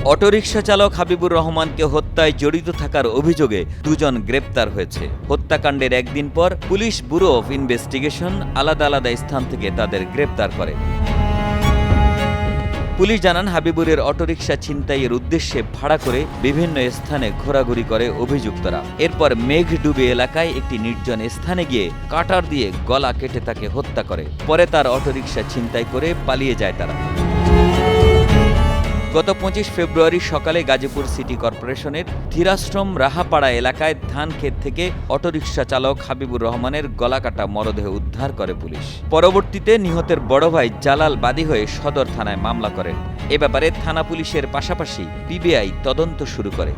Autorickshaw চালক হাবিবুর রহমানকে হত্যায় জড়িত থাকার অভিযোগে দুজন গ্রেপ্তার হয়েছে। হত্যাকাণ্ডের একদিন পর পুলিশ ব্যুরো অফ ইনভেস্টিগেশন আলাদা আলাদা স্থান থেকে তাদের গ্রেপ্তার করে। পুলিশ জানান, হাবিবুরের অটোরিকশা ছিনতাইয়ের উদ্দেশ্যে ভাড়া করে বিভিন্ন স্থানে ঘোরাঘুরি করে অভিযুক্তরা। এরপর মেঘডুবি এলাকায় একটি নির্জন স্থানে গিয়ে কাটার দিয়ে গলা কেটে তাকে হত্যা করে। পরে তার অটোরিকশা ছিনতাই করে পালিয়ে যায় তারা। গত 25 ফেব্রুয়ারি সকালে গাজীপুর সিটি কর্পোরেশনের ধীরাশ্রম রাহাপাড়া এলাকায় ধান ক্ষেত থেকে অটোরিকশা চালক হাবিবুর রহমানের গলাকাটা মরদেহ উদ্ধার করে পুলিশ। পরবর্তীতে নিহতের বড় ভাই জালাল বাদী হয়ে সদর থানায় মামলা করেন। এ ব্যাপারে থানা পুলিশের পাশাপাশি পিবিআই তদন্ত শুরু করে।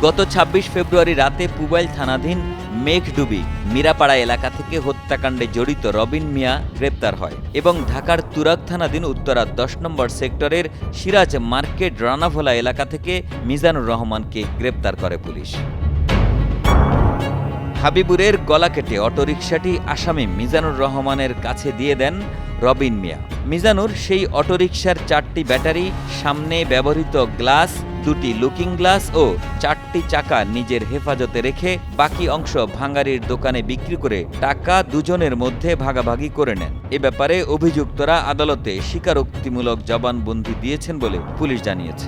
গত 26 ফেব্রুয়ারি রাতে পুবাইল থানাধীন মেঘডুবি মিরাপাড়া এলাকা থেকে হত্যাকাণ্ডে জড়িত রবিন মিয়া গ্রেপ্তার হয় এবং ঢাকার তুরাগ থানাধীন উত্তরা 10 নম্বর সেক্টরের সিরাজ মার্কেট রানাভোলা এলাকা থেকে মিজানুর রহমানকে গ্রেপ্তার করে পুলিশ। হাবিবুরের গলা কেটে অটোরিকশাটি আসামি মিজানুর রহমানের কাছে দিয়ে দেন রবিন মিয়া। মিজানুর সেই অটোরিকশার 4টি ব্যাটারি, সামনে ব্যবহৃত গ্লাস, 2টি লুকিং গ্লাস ও 4টি চাকা নিজের হেফাজতে রেখে বাকি অংশ ভাঙারির দোকানে বিক্রি করে টাকা দুজনের মধ্যে ভাগাভাগি করে নেন। এ ব্যাপারে অভিযুক্তরা আদালতে স্বীকারোক্তিমূলক জবানবন্দি দিয়েছেন বলে পুলিশ জানিয়েছে।